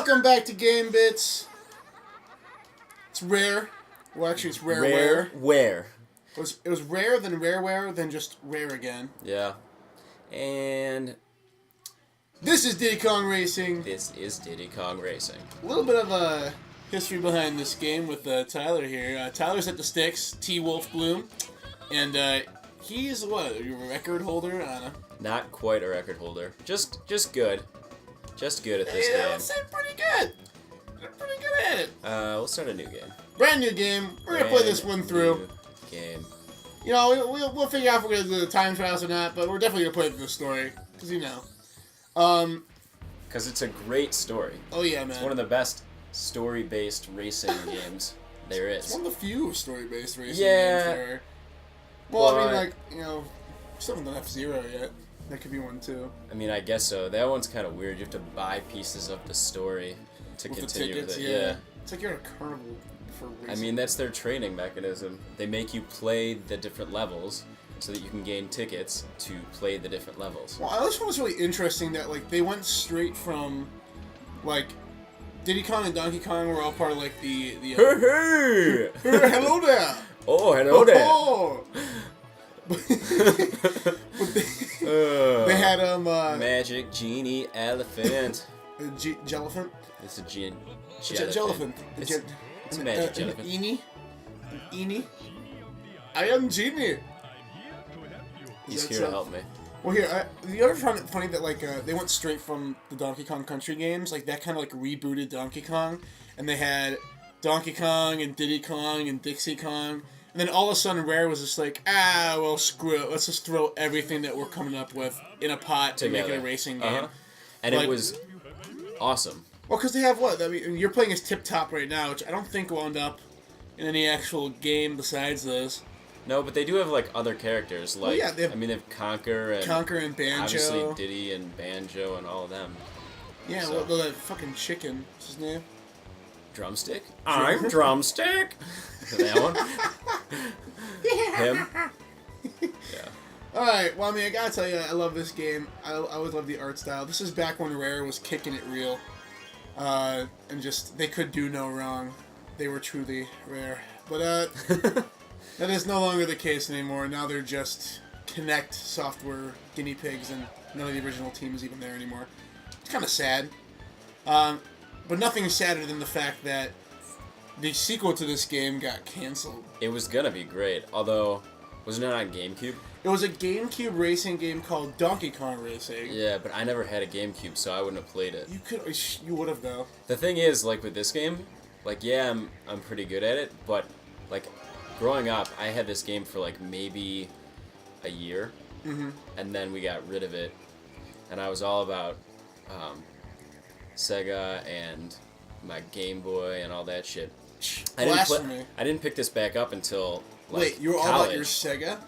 Welcome back to GameBits. It's rare. Well, actually, it's rare. Where? It was rare, then rareware, then just rare again. Yeah. And this is Diddy Kong Racing. this is Diddy Kong Racing. A little bit of a history behind this game with Tyler here. Tyler's at the sticks, T. Wolf Bloom, and he's what? A record holder on a... Not quite a record holder. Just good. Just good at this Yeah, game. I'd say pretty good. They're pretty good at it. We'll start a new game. Brand new game. We're gonna play this one through. New game. You know, we'll figure out if we're gonna do the time trials or not, but we're definitely gonna play this story because you know. Because it's a great story. Oh yeah, man. It's one of the best story-based racing games there is. It's one of the few story-based racing games there are. Well, I mean, like, you know, we still haven't done F-Zero yet. That could be one too. I mean, I guess so. That one's kind of weird. You have to buy pieces of the story to With continue the tickets, with it. Yeah. It's like you're at a carnival for racing. I mean, that's their training mechanism. They make you play the different levels so that you can gain tickets to play the different levels. Well, I always thought it was really interesting that, like, they went straight from, like, Diddy Kong and Donkey Kong were all part of, like, the Hey, hey! hello there! Oh, hello there! Oh. They had Magic Genie Elephant. Jelliphant? It's a Jelliphant. Jelliphant. It's a magic Jelliphant. An Eenie? I am Genie. He's here to help me. Well, here, the other found it funny that, like, they went straight from the Donkey Kong Country games. Like, that kind of, like, rebooted Donkey Kong. And they had Donkey Kong and Diddy Kong and Dixie Kong. And then all of a sudden, Rare was just like, well, screw it. Let's just throw everything that we're coming up with in a pot to make it a racing game. And like, it was awesome. Well, because they have what? I mean, you're playing as Tip Top right now, which I don't think will end up in any actual game besides this. No, but they do have, like, other characters. Like, well, yeah, I mean, they have Conker and Banjo. Obviously Diddy and Banjo and all of them. Yeah, so. well, that fucking chicken. What's his name? Drumstick? I'm Drumstick! That one? Him? Yeah. Alright, well, I mean, I gotta tell you, I love this game. I always love the art style. This is back when Rare was kicking it real. And just, they could do no wrong. They were truly Rare. But, that is no longer the case anymore. Now they're just Connect software guinea pigs, and none of the original team is even there anymore. It's kind of sad. But nothing sadder than the fact that the sequel to this game got canceled. It was gonna be great, although, wasn't it on GameCube? It was a GameCube racing game called Donkey Kong Racing. Yeah, but I never had a GameCube, so I wouldn't have played it. You would have though. The thing is, like with this game, like yeah, I'm pretty good at it, but like growing up, I had this game for like maybe a year, and then we got rid of it, and I was all about Sega and my Game Boy and all that shit. I didn't pick this back up until like, wait, you were all college. about your Sega?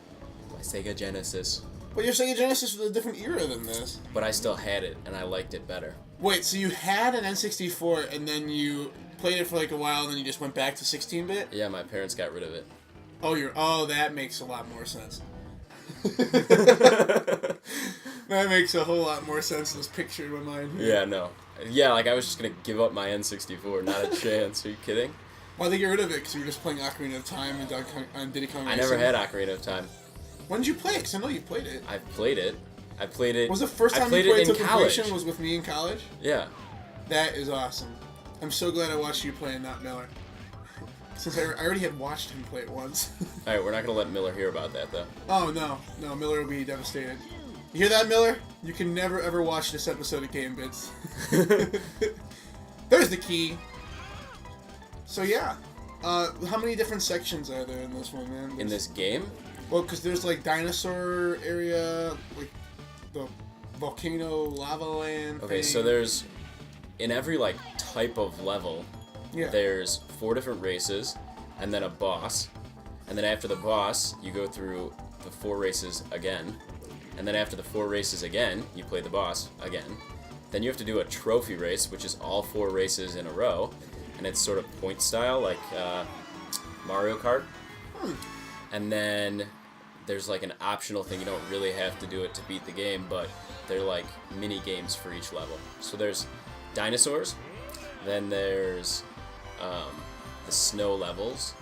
My Sega Genesis. But your Sega Genesis was a different era than this. But I still had it, and I liked it better. Wait, so you had an N64, and then you played it for like a while, and then you just went back to 16-bit? Yeah, my parents got rid of it. Oh, that makes a lot more sense. That makes a whole lot more sense, this picture in my mind. Yeah, no. Yeah, like I was just gonna give up my N64, not a chance. Are you kidding? Why'd they get rid of it? Because you were just playing Ocarina of Time and Diddy Kong Racing? I never had Ocarina of Time. When did you play it? Because I know you played it. I've played it. I played it. Was the first time you played to completion was with me in college? Yeah. That is awesome. I'm so glad I watched you play and not Miller. Since I already had watched him play it once. Alright, we're not gonna let Miller hear about that, though. Oh, no, Miller will be devastated. You hear that, Miller? You can never ever watch this episode of GameBits. There's the key. So yeah, how many different sections are there in this one, man? In this game? Well, because there's like dinosaur area, like the volcano lava land. Okay, so there's in every like type of level, there's 4 different races, and then a boss, and then after the boss, you go through the 4 races again. And then after the 4 races again, you play the boss again. Then you have to do a trophy race, which is all 4 races in a row. And it's sort of point style, like Mario Kart. And then there's like an optional thing. You don't really have to do it to beat the game, but they're like mini games for each level. So there's dinosaurs, Then there's the snow levels.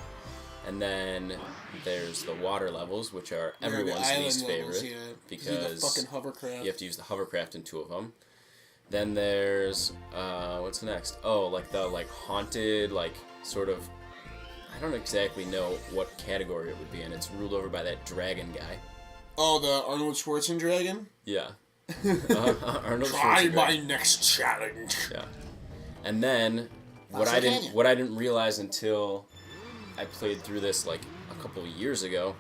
And then there's the water levels, which are everyone's least favorite. Yeah. Because fucking hovercraft. you have to use the hovercraft in 2 of them. Then there's, what's next? Oh, like the, haunted, sort of, I don't exactly know what category it would be in. It's ruled over by that dragon guy. Oh, the Arnold Schwarzenegger dragon? Yeah. Arnold Try my next challenge. Yeah. And then, what I didn't realize until I played through this, a couple of years ago,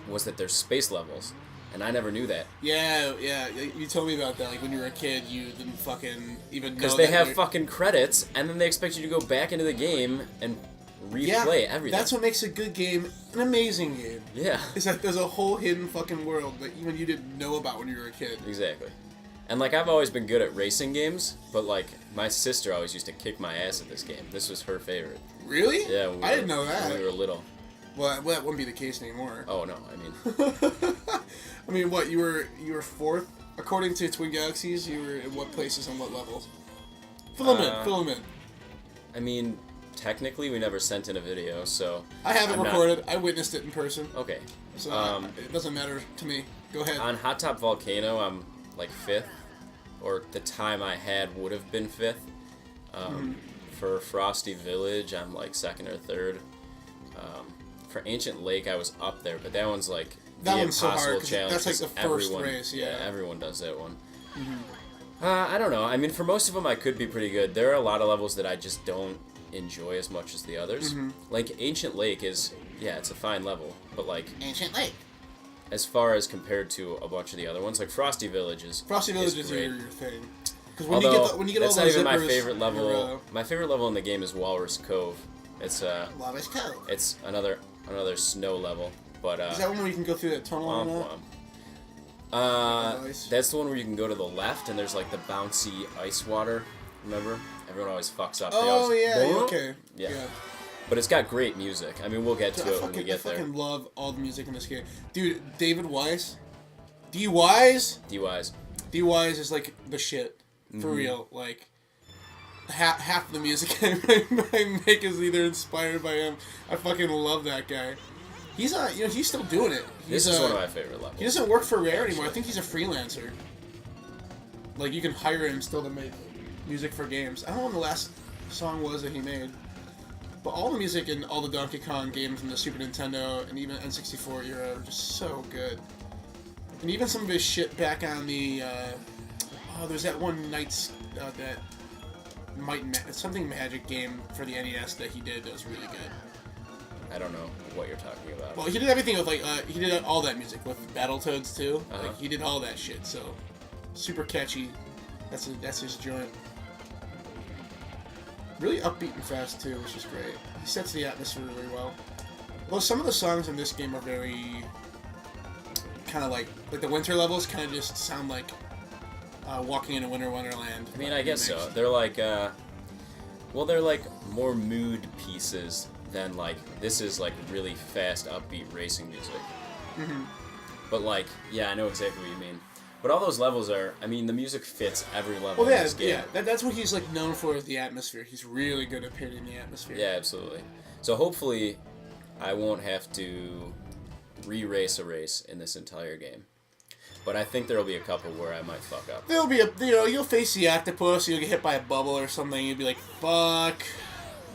was that there's space levels. And I never knew that. Yeah. You told me about that. When you were a kid, you didn't fucking even know. Because they have fucking credits, and then they expect you to go back into the game and replay everything. That's what makes a good game an amazing game. Yeah. Is that there's a whole hidden fucking world that even you didn't know about when you were a kid. Exactly. And, I've always been good at racing games, but, my sister always used to kick my ass at this game. This was her favorite. Really? Yeah. I didn't know that. When we were little. Well, that wouldn't be the case anymore. Oh, no, I mean... what, you were 4th? According to Twin Galaxies, you were in what places and what levels? Fill them in. I mean, technically, we never sent in a video, so... I have it recorded. I witnessed it in person. Okay. So, it doesn't matter to me. Go ahead. On Hot Top Volcano, I'm, 5th. Or the time I had would have been 5th. For Frosty Village, I'm, 2nd or 3rd. For Ancient Lake, I was up there, but that one's the impossible so hard, challenge. that's the first race, yeah. Everyone does that one. I don't know. I mean, for most of them, I could be pretty good. There are a lot of levels that I just don't enjoy as much as the others. Ancient Lake is, it's a fine level, but Ancient Lake. As far as compared to a bunch of the other ones, Frosty Village is your thing. Because when you get that's all not those even my zippers, favorite level. My favorite level in the game is Walrus Cove. It's Walrus Cove. It's another snow level, but is that one where you can go through that tunnel? That's the one where you can go to the left and there's the bouncy ice water. Remember? Everyone always fucks up. Okay. Yeah. But it's got great music. I mean, we'll get to it when we get there. I fucking love all the music in this game. Dude, David Wise. D-Wise is the shit. For real. Half the music I make is either inspired by him. I fucking love that guy. He's he's still doing it. This is one of my favorite levels. He doesn't work for Rare anymore. I think he's a freelancer. You can hire him still to make music for games. I don't know when the last song was that he made. But all the music in all the Donkey Kong games from the Super Nintendo and even N64 era are just so good. And even some of his shit back on the, there's that one something Magic game for the NES that he did that was really good. I don't know what you're talking about. Well, he did everything with, he did all that music with Battletoads, too. Uh-huh. He did all that shit, so super catchy. That's his joint. Really upbeat and fast, too, which is great. He sets the atmosphere really well. Although some of the songs in this game are very... kind of like the winter levels kind of just sound like walking in a winter wonderland. I mean, I guess so. They're they're more mood pieces than this is really fast, upbeat racing music. But I know exactly what you mean. But all those levels are, I mean, the music fits every level in this game. Yeah, that's what he's known for, is the atmosphere. He's really good at painting the atmosphere. Yeah, absolutely. So hopefully I won't have to re-race a race in this entire game. But I think there'll be a couple where I might fuck up. There'll be you'll face the octopus, you'll get hit by a bubble or something, you'll be like, fuck.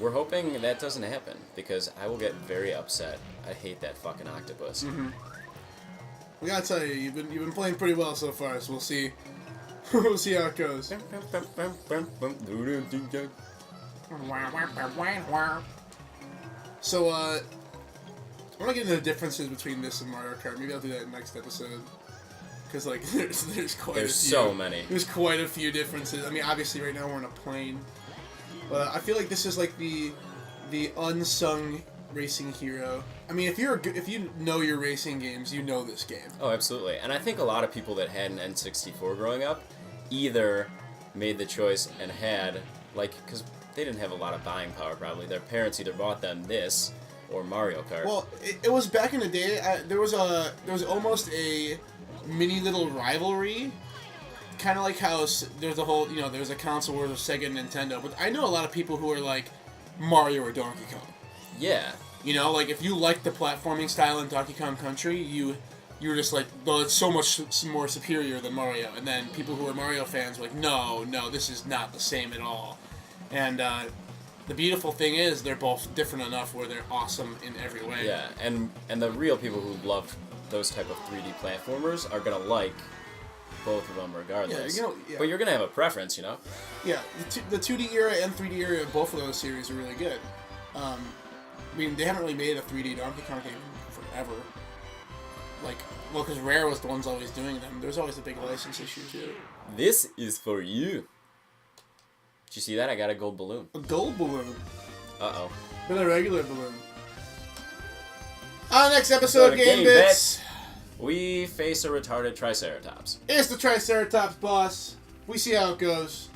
We're hoping that doesn't happen, because I will get very upset. I hate that fucking octopus. We gotta tell you, you've been playing pretty well so far, so we'll see. We'll see how it goes. So, I want to get into the differences between this and Mario Kart. Maybe I'll do that next episode. Because, there's quite a few. There's so many. There's quite a few differences. I mean, obviously, right now we're on a plane. But I feel like this is, the unsung racing hero. I mean, if you know your racing games, you know this game. Oh, absolutely. And I think a lot of people that had an N64 growing up either made the choice and had, because they didn't have a lot of buying power, probably. Their parents either bought them this or Mario Kart. Well, it was back in the day. There was almost a mini little rivalry kind of like how there's a whole, there's a console wars of Sega and Nintendo, but I know a lot of people who are like Mario or Donkey Kong. Yeah. Like if you like the platforming style in Donkey Kong Country, you're just like, well, it's so much more superior than Mario. And then people who are Mario fans were like, no, this is not the same at all. And the beautiful thing is they're both different enough where they're awesome in every way. Yeah, and the real people who love those type of 3D platformers are gonna like both of them regardless. Yeah. But you're gonna have a preference, Yeah, the 2D era and 3D era, both of those series are really good. I mean, they haven't really made a 3D Donkey Kong game forever. Because Rare was the ones always doing them. There's always a big license issue, too. This is for you. Did you see that? I got a gold balloon. A gold balloon? Uh-oh. But a regular balloon. On the next episode of GameBits, we face a retarded Triceratops. It's the Triceratops boss. We see how it goes.